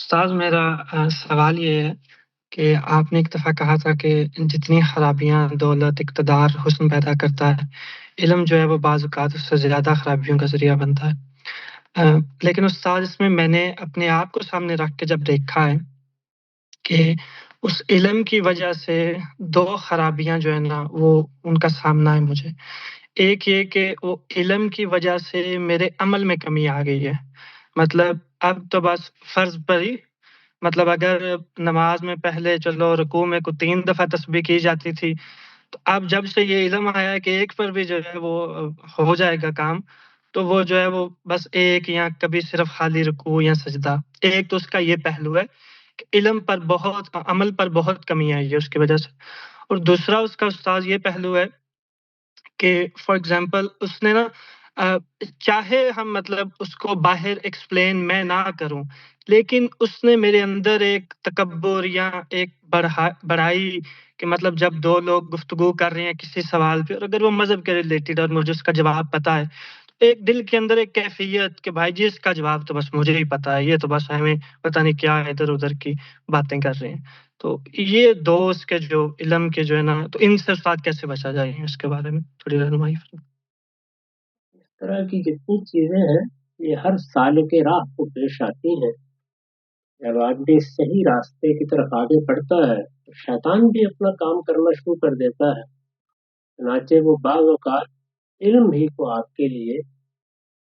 उस्ताद मेरा सवाल ये है कि आपने एक दफ़ा कहा था कि जितनी खराबियाँ दौलत, इक़्तिदार, हुस्न पैदा करता है, इल्म जो है वो बाज़ औक़ात उससे ज़्यादा खराबियों का ज़रिया बनता है। लेकिन उस्ताद इसमें मैंने अपने आप को सामने रख के जब देखा है कि उस इल्म की वज़ह से 2 खराबियाँ जो है ना वो उनका सामना है मुझे। एक ये कि वो इल्म की वज़ह से मेरे अमल में कमी आ गई है। मतलब अब तो बस फ़र्ज़ पर ही मतलब अगर नमाज़ में पहले चलो रुकू में को 3 दफ़ा तस्बीह की जाती थी, तो अब जब से ये इल्म आया है कि एक पर भी जो है वो हो जाएगा काम, तो वो जो है वो बस 1 या कभी सिर्फ़ खाली रुकू या सजदा। एक तो उसका ये पहलू है कि इल्म पर बहुत अमल पर बहुत कमी आई है उसकी वज़ह से। और दूसरा उसका उस्ताद ये पहलू है कि फॉर एग्ज़ाम्पल उसने ना चाहे हम मतलब उसको बाहर एक्सप्लेन मैं ना करूँ, लेकिन उसने मेरे अंदर एक तकब्बुर या एक बड़ाई कि मतलब जब 2 लोग गुफ्तगू कर रहे हैं किसी सवाल पे और अगर वो मज़हब के रिलेटेड और मुझे उसका जवाब पता है, तो एक दिल के अंदर एक कैफ़ियत कि भाई जी इसका जवाब तो बस मुझे ही पता है, ये तो बस हमें पता नहीं क्या इधर-उधर की बातें कर रहे हैं। तो ये 2 उसके जो इल्म के जो है ना, तो इनसे उस्ताद कैसे बचा जाए? इसके बारे में थोड़ी रहनुमाई फ़रमाइए। इस तरह की जितनी चीज़ें हैं, ये हर सालिक राह को पेश आती हैं। जब आदमी सही रास्ते की तरफ आगे बढ़ता है, तो शैतान भी अपना काम करना शुरू कर देता है। चुनांचे वो बाज़ औक़ात इल्म ही को आपके लिए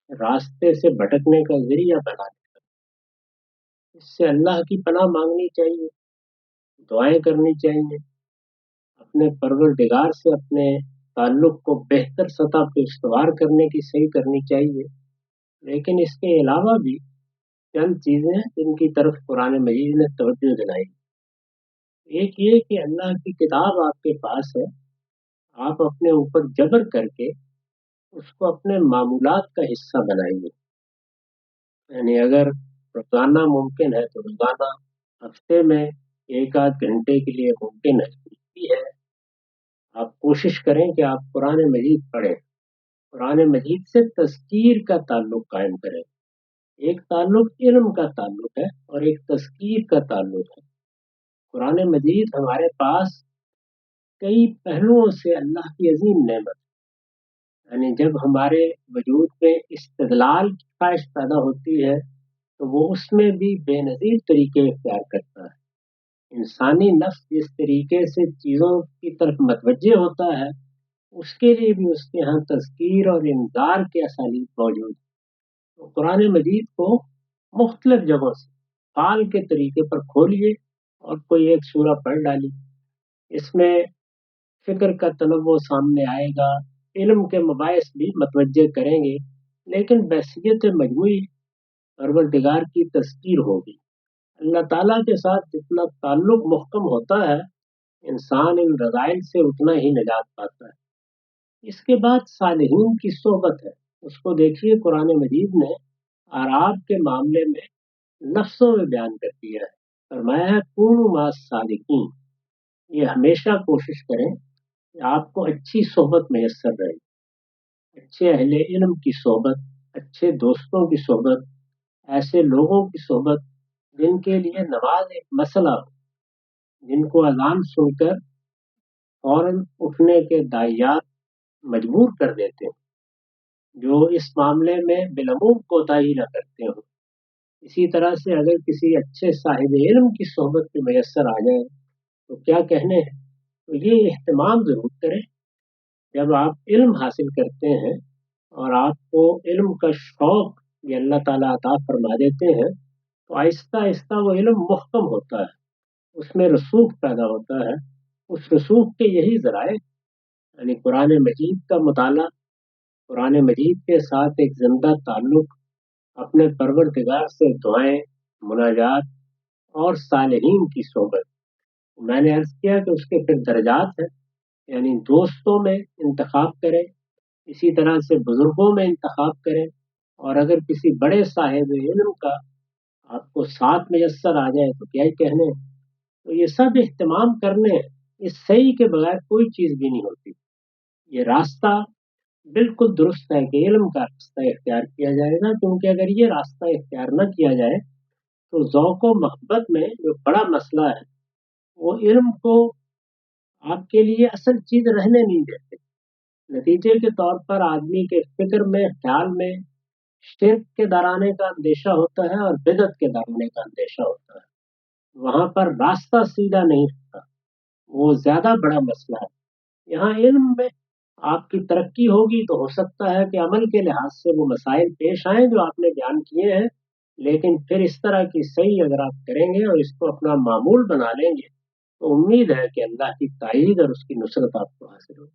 रास्ते से भटकने का ज़रिया बना देता है। इससे अल्लाह की पनाह माँगनी चाहिए, दुआएँ करनी चाहिए, अपने परवरदिगार से अपने ताल्लुक़ को बेहतर सतह पे इस्तवार करने की सही करनी चाहिए। लेकिन इसके अलावा भी चंद चीज़ें हैं जिनकी तरफ कुरान मजीद ने तवज्जो दिलाई। एक ये कि अल्लाह की किताब आपके पास है, आप अपने ऊपर जबर करके उसको अपने मामूलात का हिस्सा बनाइए। यानी अगर रोज़ाना मुमकिन है तो रोज़ाना, हफ्ते में 1 आध घंटे के लिए मुमकिन है, भी है, आप कोशिश करें कि आप कुरान मजीद पढ़ें। कुरान मजीद से तज़कीर का ताल्लुक़ कायम करें। एक ताल्लुक़ इल्म का ताल्लुक़ है और एक तज़कीर का ताल्लुक़ है। कुरान मजीद हमारे पास कई पहलुओं से अल्लाह की अज़ीम नेमत, यानी जब हमारे वजूद में इस्तिदलाल की ख्वाहिश पैदा होती है, तो वो उसमें भी बेनज़ीर तरीके इख्तियार करता है। इंसानी नफ्स जिस तरीके से चीज़ों की तरफ मतवज्जे होता है, उसके लिए भी उसके यहाँ तज़कीर और इंज़ार के असालीब मौजूद हैं। तो कुरान मजीद को मुख्तलिफ जगहों से फ़ाल के तरीके पर खोलिए और कोई एक सूरा पढ़ डालिए। इसमें फ़िक्र का तनव्वुर सामने आएगा, इल्म के मबाहिस भी मतवज्जे करेंगे, लेकिन बहसियत मजमूई परवरदिगार की तज़कीर होगी। अल्लाह ताला के साथ जितना ताल्लुक़ मुहकम होता है, इंसान इन रज़ाइल से उतना ही निजात पाता है। इसके बाद सालिहीन की सोहबत है, उसको देखिए कुरान मजीद ने आराब के मामले में लफ्ज़ों में बयान कर दिया है। फरमाया है कूनू मास सालिहीन, ये हमेशा कोशिश करें कि आपको अच्छी सोहबत मयस्सर रहे, अच्छे अहले इल्म की सोहबत, अच्छे दोस्तों की सोहबत, ऐसे लोगों की सोहबत जिनके लिए नमाज एक मसला हो, जिनको अज़ान सुनकर फौरन उठने के दाइयात मजबूर कर देते हैं, जो इस मामले में बिलअमूम कोताही न करते हों। इसी तरह से अगर किसी अच्छे साहिब इल्म की सोहबत में मयस्सर आ जाए, तो क्या कहने हैं। तो ये एहतमाम ज़रूर करें, जब आप इल्म हासिल करते हैं और आपको इल्म का शौक़ ये अल्लाह ताला अता फरमा देते हैं, तो आहिस्ता-आहिस्ता वो इल्म मुहकम होता है, उसमें रसूख़ पैदा होता है। उस रसूख़ के यही ज़राए यानी कुरान मजीद का मुताला, कुरान मजीद के साथ एक ज़िंदा ताल्लुक़, अपने परवरदिगार से दुआएँ, मुनाजात और सालिहीन की सोहबत। मैंने अर्ज़ किया कि उसके फिर दर्जात हैं, यानी दोस्तों में इंतख़ाब करें, इसी तरह से बुज़ुर्गों में इंतख़ाब करें, और अगर किसी बड़े साहिब इल्म का आपको साथ मयस्सर आ जाए तो क्या ही कहने। तो ये सब इह्तिमाम करने हैं, इस सही के बगैर कोई चीज़ भी नहीं होती। ये रास्ता बिल्कुल दुरुस्त है कि इल्म का रास्ता इख्तियार किया जाएगा, क्योंकि अगर ये रास्ता इख्तियार न किया जाए, تو ذوق و मोहब्बत में जो बड़ा मसला है वो इल्म को आपके लिए असल चीज रहने नहीं देते। नतीजे के तौर पर आदमी के फिक्र में, ख्याल में शिर्क के डराने का अंदेशा होता है और बिदअत के डराने का अंदेशा होता है। वहां पर रास्ता सीधा नहीं रहता, वो ज्यादा बड़ा मसला है। यहाँ इल्म में आपकी तरक्की होगी तो हो सकता है कि अमल के लिहाज से वो मसाइल पेश आए जो आपने बयान किए हैं, लेकिन फिर इस तरह की सही अगर आप करेंगे और इसको अपना मामूल बना लेंगे तो उम्मीद है कि अल्लाह की ताईद और उसकी नुसरत आपको हासिल होगी।